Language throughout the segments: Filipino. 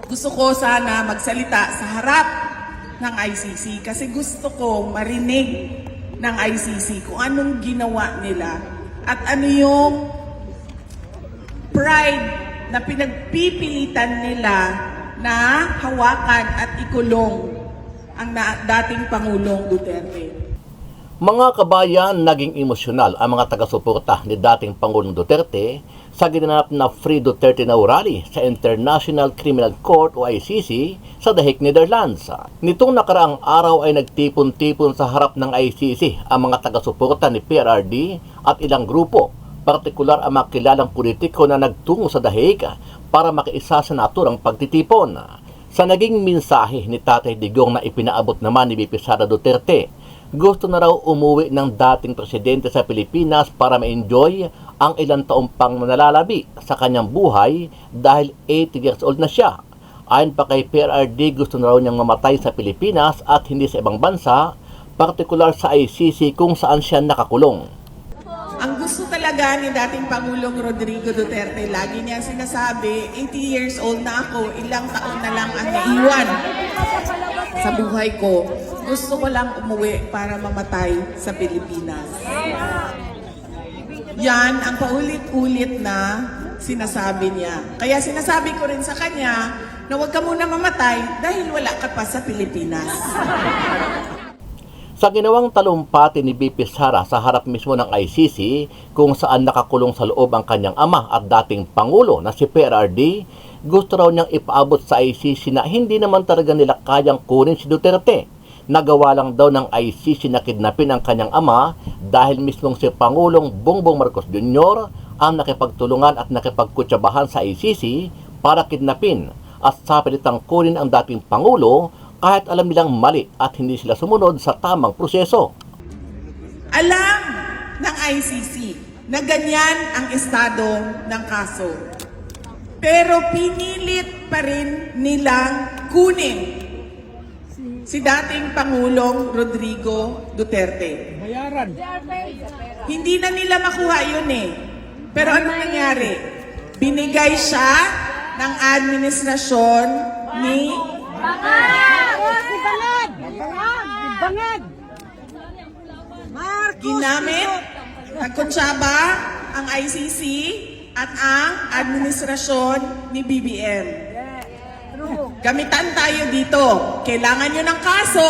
Gusto ko sana magsalita sa harap ng ICC kasi gusto ko marinig ng ICC kung anong ginawa nila at ano yung pride na pinagpipilitan nila na hawakan at ikulong ang dating Pangulong Duterte. Mga kabayan, naging emosyonal ang mga taga-suporta ni dating Pangulong Duterte sa ginanap na Free Duterte Now rally sa International Criminal Court o ICC sa The Hague, Netherlands. Nitong nakaraang araw ay nagtipon-tipon sa harap ng ICC ang mga taga-suporta ni PRRD at ilang grupo, partikular ang mga kilalang politiko na nagtungo sa The Hague para makiisa sa naturang pagtitipon. Sa naging mensahe ni Tatay Digong na ipinaabot naman ni VP Sara Duterte, gusto na raw umuwi ng dating presidente sa Pilipinas para ma-enjoy ang ilang taong pang nalalabi sa kanyang buhay dahil 80 years old na siya. Ayon pa kay PRRD, gusto na raw niyang mamatay sa Pilipinas at hindi sa ibang bansa, partikular sa ICC kung saan siya nakakulong. Ang gusto talaga ni dating Pangulong Rodrigo Duterte, lagi niya sinasabi, 80 years old na ako, ilang taon na lang ang naiwan sa buhay ko. Gusto ko lang umuwi para mamatay sa Pilipinas. Yan ang paulit-ulit na sinasabi niya. Kaya sinasabi ko rin sa kanya na huwag ka muna mamatay dahil wala ka pa sa Pilipinas. Sa ginawang talumpati ni VP Sara sa harap mismo ng ICC kung saan nakakulong sa loob ang kanyang ama at dating Pangulo na si PRRD, gusto raw niyang ipaabot sa ICC na hindi naman talaga nila kayang kunin si Duterte. Nagawa lang daw ng ICC na kidnapin ang kanyang ama dahil mismong si Pangulong Bongbong Marcos Jr. ang nakipagtulungan at nakipagkutsabahan sa ICC para kidnapin at sa pilitang kunin ang dating Pangulo kahit alam nilang mali at hindi sila sumunod sa tamang proseso. Alam ng ICC na ganyan ang estado ng kaso. Pero pinilit pa rin nilang kunin si dating Pangulong Rodrigo Duterte. Bayaran. Hindi na nila makuha yun eh. Pero ano nangyari? Binigay siya ng administrasyon ni Bangag! ginamit ng Kontsaba, ang ICC at ang administrasyon ni BBM. Gamitan tayo dito. Kailangan nyo ng kaso.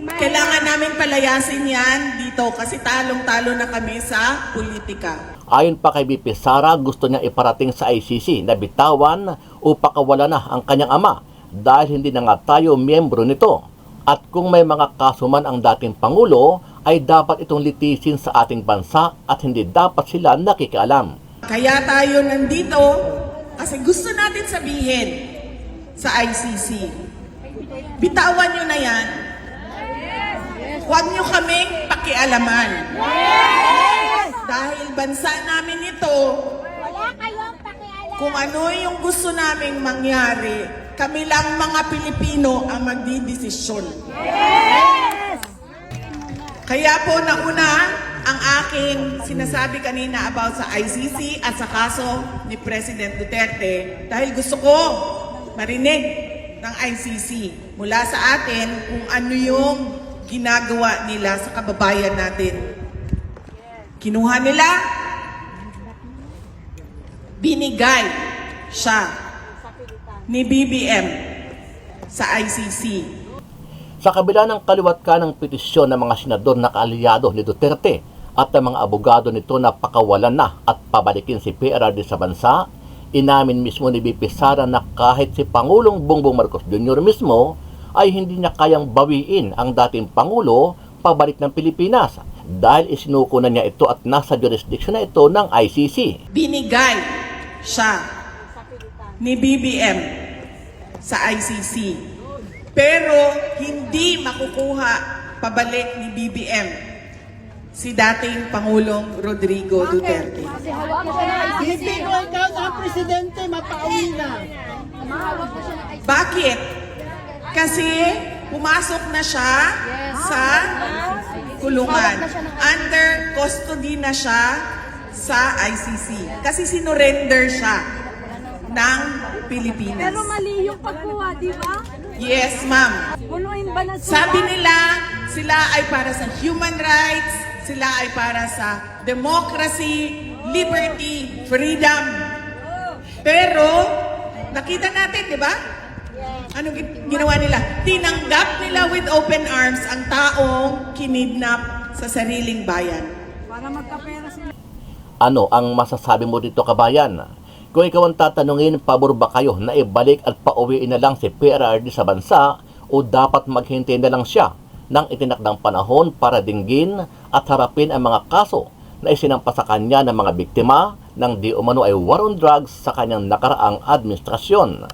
Kailangan namin palayasin yan dito kasi talong-talo na kami sa politika. Ayon pa kay VP Sara, gusto niya iparating sa ICC na bitawan o pakawala na ang kanyang ama dahil hindi na nga tayo miyembro nito. At kung may mga kaso man ang dating Pangulo, ay dapat itong litisin sa ating bansa at hindi dapat sila nakikialam. Kaya tayo nandito kasi gusto natin sabihin sa ICC, bitawan nyo na yan. Huwag nyo kaming pakialaman. Dahil bansa namin ito, kung ano yung gusto naming mangyari, kami lang mga Pilipino ang magdidesisyon. Kaya po nauna ang aking sinasabi kanina about sa ICC at sa kaso ni President Duterte dahil gusto ko marinig ng ICC mula sa atin kung ano yung ginagawa nila sa kababayan natin. Kinuha nila, binigay siya ni BBM sa ICC. Sa kabila ng kaliwat ka ng petisyon ng mga senador na kaalyado ni Duterte at ng mga abogado nito na pakawalan na at pabalikin si PRRD sa bansa, inamin mismo ni VP Sara na kahit si Pangulong Bongbong Marcos Jr. mismo ay hindi niya kayang bawiin ang dating Pangulo pabalik ng Pilipinas dahil isinuko na niya ito at nasa jurisdiction na ito ng ICC. Binigay siya ni BBM sa ICC. Pero hindi makukuha pabalik ni BBM si dating Pangulong Rodrigo Duterte. Hindi ko ikaw ang presidente, mapauwi na. Bakit? Kasi pumasok na siya sa kulungan. Under custody na siya sa ICC. Kasi sinurrender siya ng Pilipinas. Pero mali yung pagkuha, di ba? Yes, ma'am. Punuin ba na Sabi nila, sila ay para sa human rights, sila ay para sa democracy, liberty, freedom. Pero, nakita natin, di ba? Anong ginawa nila? Tinanggap nila with open arms ang taong kinidnap sa sariling bayan. Para magkapera sila. Ano ang masasabi mo dito, kabayan? Kung ikaw ang tatanungin, pabor ba kayo na ibalik at pauwiin na lang si PRRD sa bansa o dapat maghintay na lang siya ng itinakdang panahon para dinggin at harapin ang mga kaso na isinampa sa kanya ng mga biktima ng di umano ay war on drugs sa kanyang nakaraang administrasyon?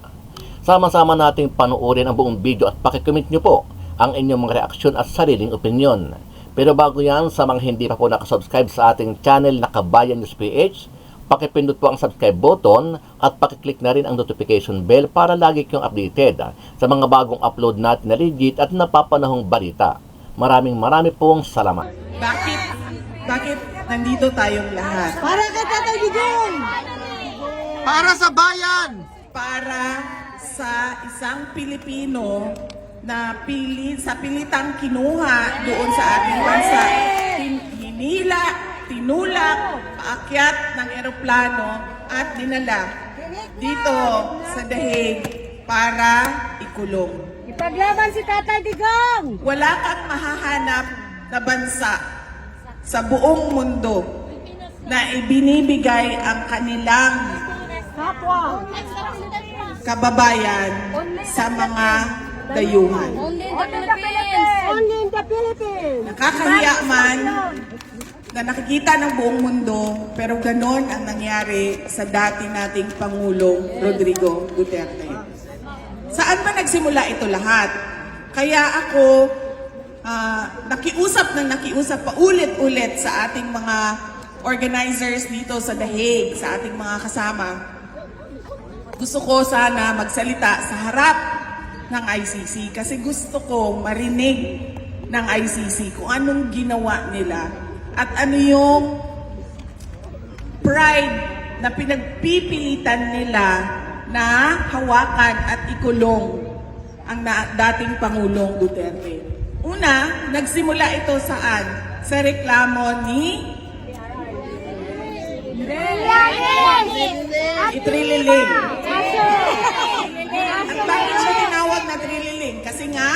Sama-sama nating panuorin ang buong video at pakicomment nyo po ang inyong mga reaksyon at sariling opinyon. Pero bago yan, sa mga hindi pa po nakasubscribe sa ating channel na Kabayan News PH, pakipindot po ang subscribe button at pakiclick na rin ang notification bell para lagi kayong updated sa mga bagong upload natin na legit at napapanahong balita. Marami pong salamat. Bakit nandito tayong lahat? Para kay Tatay Digong! Para sa bayan! Para sa isang Pilipino na pilitang kinuha doon sa ating bansa, hinila, tinulak, paakyat ng eroplano at dinala dito sa Dahig para ikulong. Ipaglaban si Tatay Digong! Wala kang mahahanap na bansa sa buong mundo na ibinibigay ang kanilang Kapwa! kababayan sa mga dayuhan. Only in the Philippines! Only in the Philippines! Nakakahiya man na nakikita ng buong mundo, pero ganon ang nangyari sa dati nating Pangulong Rodrigo Duterte. Saan ba nagsimula ito lahat? Kaya ako nakiusap paulit-ulit sa ating mga organizers dito sa Dahig, sa ating mga kasama. Gusto ko sana magsalita sa harap ng ICC kasi gusto ko marinig ng ICC kung anong ginawa nila at ano yung pride na pinagpipilitan nila na hawakan at ikulong ang dating Pangulong Duterte. Una, nagsimula ito saan? Sa reklamo ni Itrililing. At bakit siya tinawag na Trililing? Kasi nga,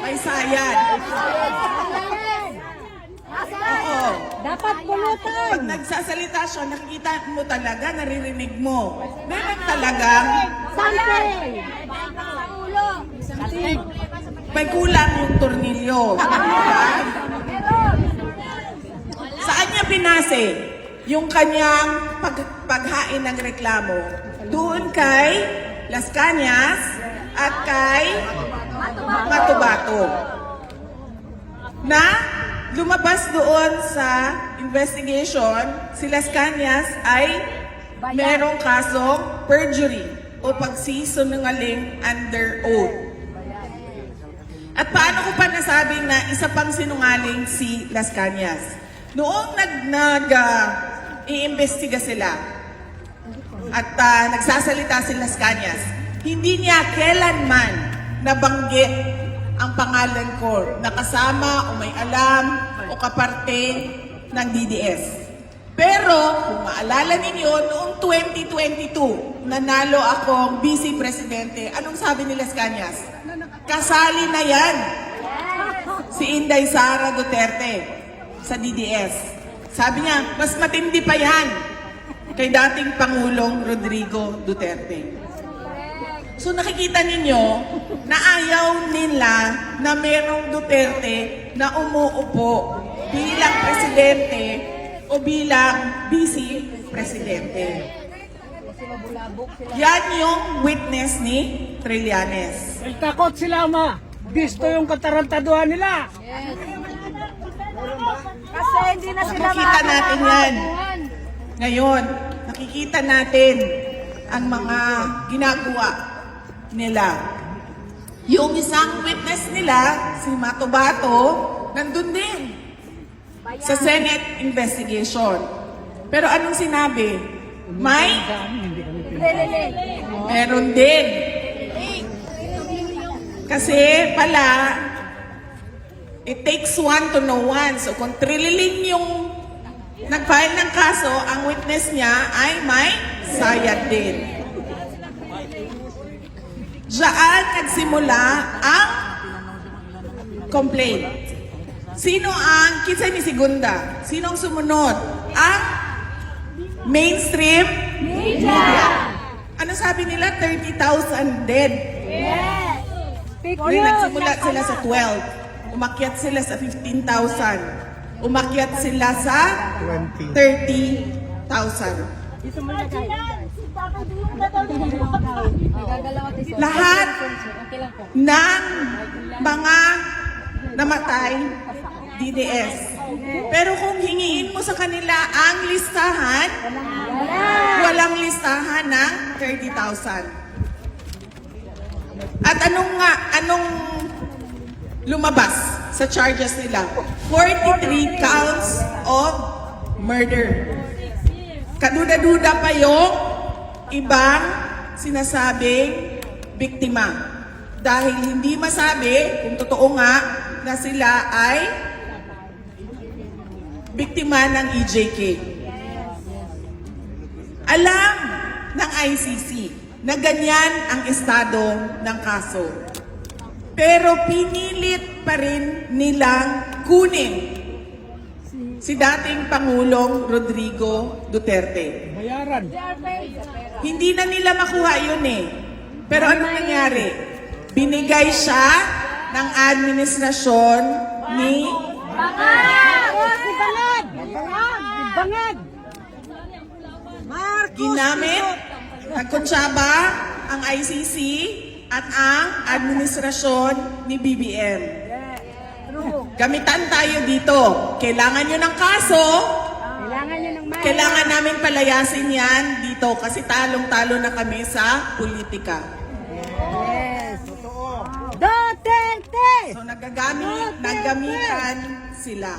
may sayad. Oo. Dapat pulutan! Pag nagsasalita siya, nakikita mo talaga, naririnig mo. Meron talagang Something! may kulang yung tornilyo. Saan niya binase yung kanyang paghain ng reklamo? Doon kay Las Cañas at kay Matubato. Na lumabas doon sa investigation, si Las Cañas ay merong kasong perjury o pagsisinungaling under oath. At paano ko pa nasabing na isa pang sinungaling si Las Cañas? Noong iimbestiga sila at nagsasalita si Las Cañas, hindi niya kailanman nabanggit ang pangalan ko na kasama o may alam o kaparte ng DDS. Pero kung maalala ninyo, noong 2022, nanalo akong vice presidente. Anong sabi ni Las Cañas? Kasali na yan si Inday Sara Duterte sa DDS. Sabi niya, mas matindi pa yan kay dating Pangulong Rodrigo Duterte. So nakikita ninyo na ayaw nila na merong Duterte na umuupo bilang presidente o bilang vice presidente. Yan yung witness ni Trillanes. Takot sila, ma. Gusto yung katarantaduhan nila. Kasi hindi na sila Nakikita natin yan. Ngayon, nakikita natin ang mga ginagawa nila. Yung isang witness nila, si Matubato, nandun din sa Senate investigation. Pero anong sinabi? May? Meron din. Kasi pala, it takes one to know one. So kung trililing yung nag-file ng kaso, ang witness niya ay may sayad din. Diyan nagsimula ang complaint. Sino ang, kinsa ni Segunda? Sino ang sumunod? Ang mainstream media. Ano sabi nila? 30,000 dead. Yes. Ngayon nagsimula sila sa 12. Umakyat sila sa 15,000. Umakyat sila sa 30,000. Lahat ng mga namatay, DDS. Pero kung hingiin mo sa kanila ang listahan, walang listahan ng 30,000. At anong lumabas sa charges nila? 43 counts of murder. Kaduda-duda pa yung ibang sinasabing biktima. Dahil hindi masabi kung totoo nga na sila ay biktima ng EJK. Alam ng ICC na ganyan ang estado ng kaso. Pero pinilit pa rin nilang kunin si dating Pangulong Rodrigo Duterte. Hindi na nila makuha yun eh. Pero anong nangyari? Binigay siya ng administrasyon ni ginamit, nagkonsyaba ang ICC at ang administrasyon ni BBM. Gamitan tayo dito. Kailangan nyo ng kaso, kailangan namin palayasin yan dito kasi talong-talo na kami sa politika. Duterte! So naggamitan sila.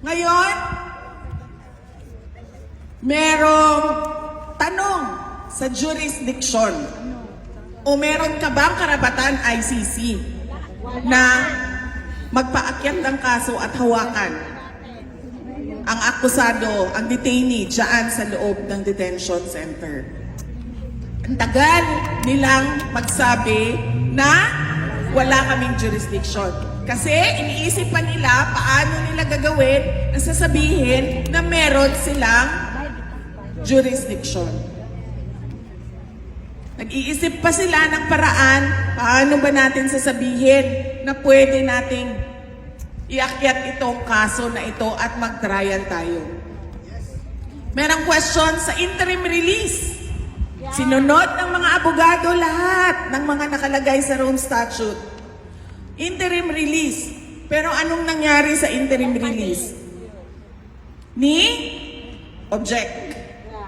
Ngayon, merong tanong sa jurisdiction. O meron ka bang karapatan ICC na magpaakyat ng kaso at hawakan ang akusado, ang detainee dyan sa loob ng detention center? Ang tagal nilang magsabi na wala kaming jurisdiction. Kasi iniisip pa nila paano nila gagawin ang sasabihin na meron silang jurisdiction. Nag-iisip pa sila ng paraan paano ba natin sasabihin na pwede nating iakyat itong kaso na ito at mag-trial tayo. Merong question sa interim release. Sinunod ng mga abogado lahat ng mga nakalagay sa Rome Statute. Interim release. Pero anong nangyari sa interim release? Object.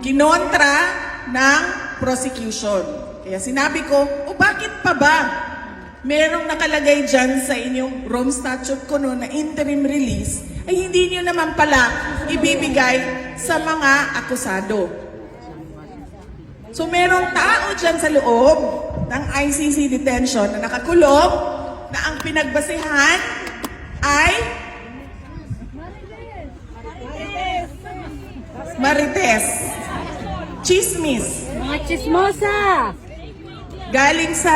Kinontra ng prosecution. Kaya sinabi ko, bakit pa ba merong nakalagay dyan sa inyong Rome Statute ko na interim release ay hindi niyo naman pala ibibigay sa mga akusado. So merong tao dyan sa loob ng ICC detention na nakakulong na ang pinagbasehan ay Marites. Chismis. Mga chismosa! Galing sa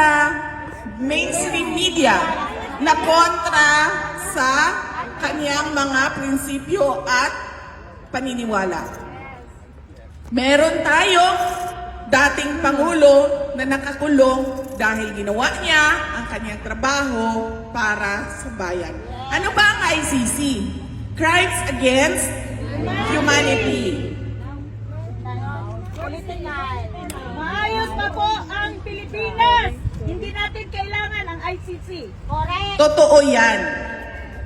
mainstream media na kontra sa kaniyang mga prinsipyo at paniniwala. Meron tayong dating Pangulo na nakakulong dahil ginawa niya ang kanyang trabaho para sa bayan. Ano ba ang ICC? Crimes Against Humanity. Maayos pa po ang Pilipinas! Hindi natin kailangan ang ICC. Correct! Totoo yan.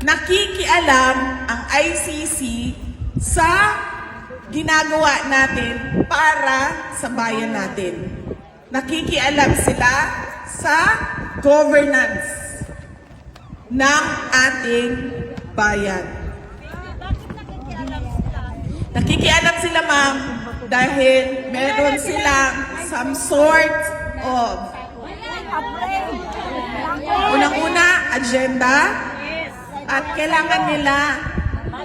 Nakikialam ang ICC sa ginagawa natin para sa bayan natin. Nakikialam sila sa governance ng ating bayan. Nakikialam sila, ma'am, dahil meron silang some sort of unang-una, agenda, at kailangan nila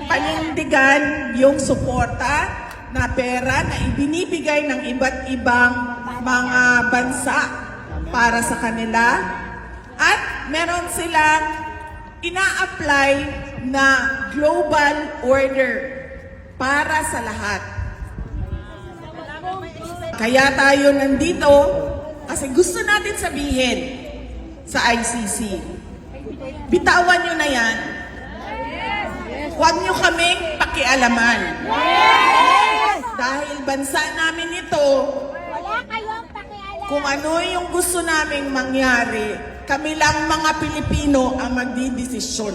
panindigan yung suporta na pera na ibinibigay ng iba't ibang mga bansa para sa kanila. At meron silang ina-apply na global order para sa lahat. Kaya tayo nandito kasi gusto natin sabihin sa ICC, bitawan nyo na yan. Huwag nyo kaming pakialaman. Dahil bansa namin ito, kung ano yung gusto naming mangyari, kami lang mga Pilipino ang magdidesisyon.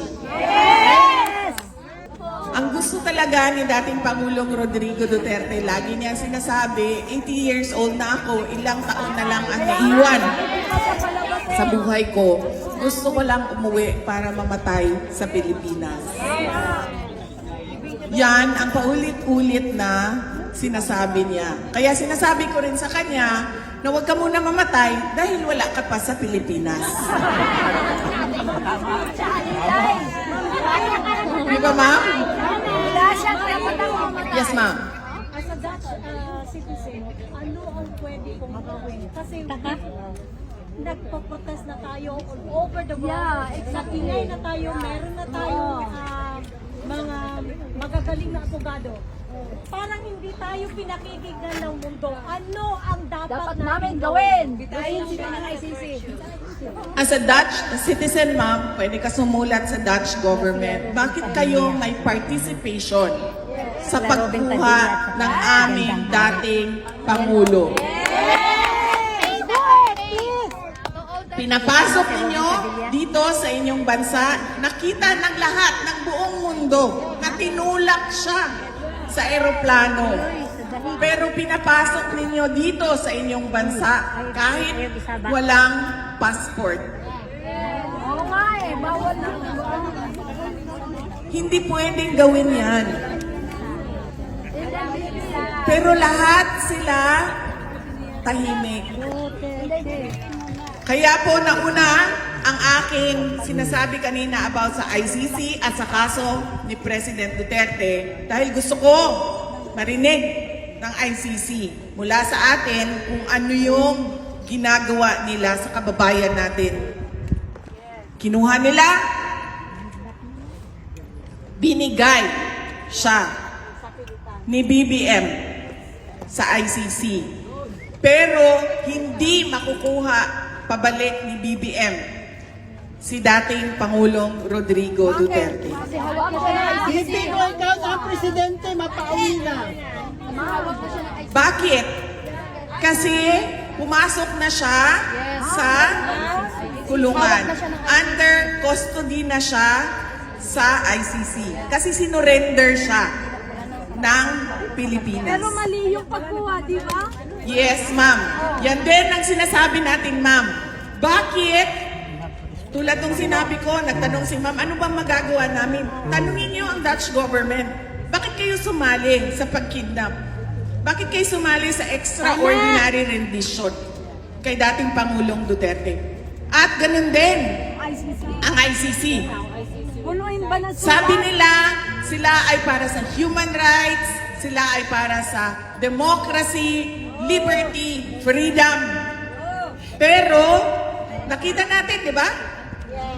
Ang gusto talaga ni dating Pangulong Rodrigo Duterte, lagi niya sinasabi, 80 years old na ako, ilang taon na lang ang naiwan sa buhay ko. Gusto ko lang umuwi para mamatay sa Pilipinas. Yan ang paulit-ulit na sinasabi niya. Kaya sinasabi ko rin sa kanya na huwag ka muna mamatay dahil wala ka pa sa Pilipinas. Di ba, ma'am? Yes, ma'am. As a Dutch citizen, ano ang pwede kong gawin? Kasi nagpo-protest na tayo all over the world. Yeah, exactly. Sa Pinay na tayo, meron na tayong mga magagaling na abogado. Parang hindi tayo pinakikinggan ng mundo. Ano ang dapat namin gawin? Bitayin sila ng ICC. As a Dutch citizen, ma'am, pwede ka sumulat sa Dutch government. Bakit kayo may participation sa pagkuha ng aming dating Pangulo? Pinapasok ninyo dito sa inyong bansa, nakita ng lahat, ng buong mundo, na tinulak siya sa eroplano. Pero pinapasok ninyo dito sa inyong bansa kahit walang passport. Oo nga eh, bawal na. Hindi pwedeng gawin yan. Pero lahat sila tahimik. Kaya po nauna ang aking sinasabi kanina about sa ICC at sa kaso ni President Duterte dahil gusto ko marinig ng ICC mula sa atin kung ano yung ginagawa nila sa kababayan natin. Kinuha nila, binigay siya ni BBM sa ICC. Pero hindi makukuha pabalik ni BBM si dating Pangulong Rodrigo Duterte. Hindi ko ikaw ang presidente, mapauwi na. Bakit? Kasi pumasok na siya sa kulungan. Under custody na siya sa ICC. Kasi sinurrender siya ng Pilipinas. Pero mali yung pagkuha, di ba? Yes, ma'am. Yan din ang sinasabi natin, ma'am. Bakit? Tulad ng sinabi ko, nagtanong si ma'am, ano bang magagawa namin? Tanungin niyo ang Dutch government. Bakit kayo sumali sa pagkidnap? Bakit kayo sumali sa extraordinary rendition kay dating Pangulong Duterte? At ganun din ang ICC. Puluin ba na sila? Sabi nila, sila ay para sa human rights, sila ay para sa democracy, liberty, freedom. Pero, nakita natin, di ba?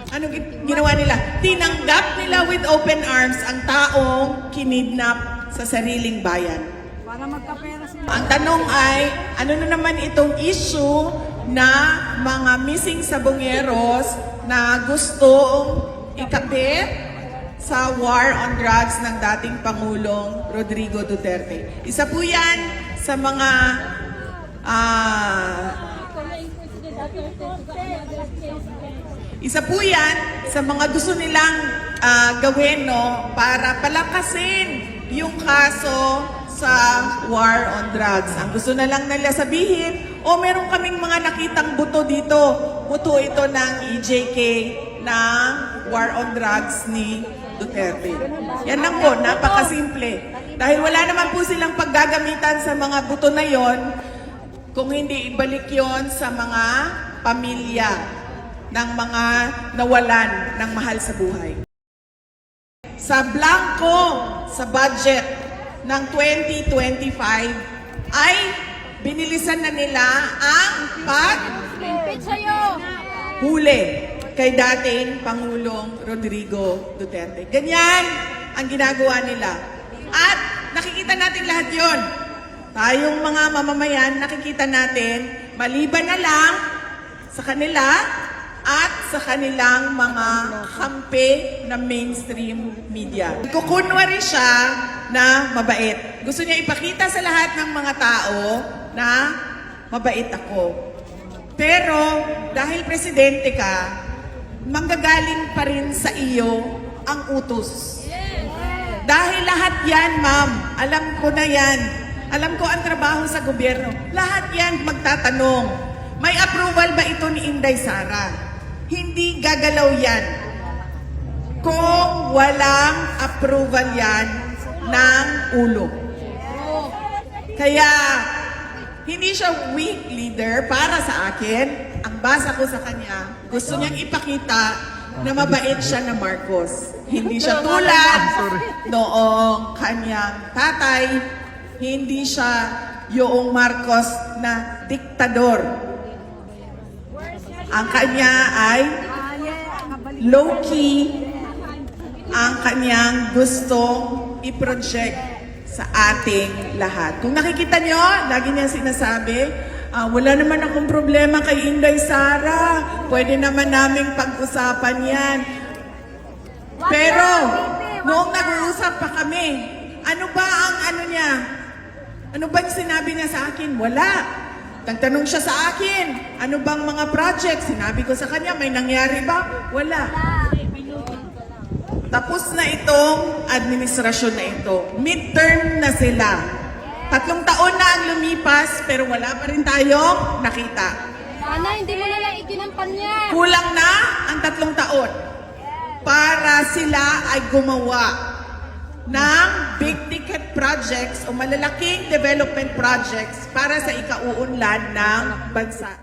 Ano ginawa nila? Tinanggap nila with open arms ang taong kinidnap sa sariling bayan. Para magkapera sila. Ang tanong ay, ano na naman itong issue na mga missing sabongeros na gustong ikapit sa war on drugs ng dating Pangulong Rodrigo Duterte. Isa po yan sa mga isa po yan sa mga gusto nilang gawin, no, para palakasin yung kaso sa war on drugs. Ang gusto na lang nila sabihin, meron kaming mga nakitang buto dito. Buto ito ng EJK ng war on drugs ni Duterte. Yan lang po, napakasimple. Dahil wala naman po silang paggagamitan sa mga buto na yon, kung hindi ibalik yon sa mga pamilya ng mga nawalan ng mahal sa buhay. Sa blanco sa budget ng 2025 ay binilisan na nila ang huli kay dating Pangulong Rodrigo Duterte. Ganyan ang ginagawa nila. At nakikita natin lahat yon. Tayong mga mamamayan, nakikita natin, maliban na lang sa kanila at sa kanilang mga kampe na mainstream media. Kukunwari siya na mabait. Gusto niya ipakita sa lahat ng mga tao na mabait ako. Pero dahil presidente ka, manggagaling pa rin sa iyo ang utos. Dahil lahat yan, ma'am, alam ko na yan. Alam ko ang trabaho sa gobyerno. Lahat yan magtatanong, may approval ba ito ni Inday Sara? Hindi gagalaw yan kung walang approval yan ng ulo. Kaya, hindi siya weak leader para sa akin. Ang basa ko sa kanya, gusto niyang ipakita na mabait siya na Marcos. Hindi siya tulad noong kanyang tatay. Hindi siya yung Marcos na diktador. Ang kanya ay low-key ang kanyang gustong i-project sa ating lahat. Kung nakikita nyo, lagi niya sinasabi, wala naman akong problema kay Inday Sara. Pwede naman naming pag-usapan yan. Pero, noong nag-uusap pa kami, ano ba ang ano niya? Ano ba yung sinabi niya sa akin? Wala. Nagtanong siya sa akin, ano bang mga project? Sinabi ko sa kanya, may nangyari ba? Wala. Tapos na itong administrasyon na ito. Midterm na sila. 3 taon na ang lumipas, pero wala pa rin tayong nakita. Sana hindi mo na lang ikinampan yan. Kulang na ang 3 taon para sila ay gumawa ng big ticket projects o malalaking development projects para sa ikauunlad ng bansa.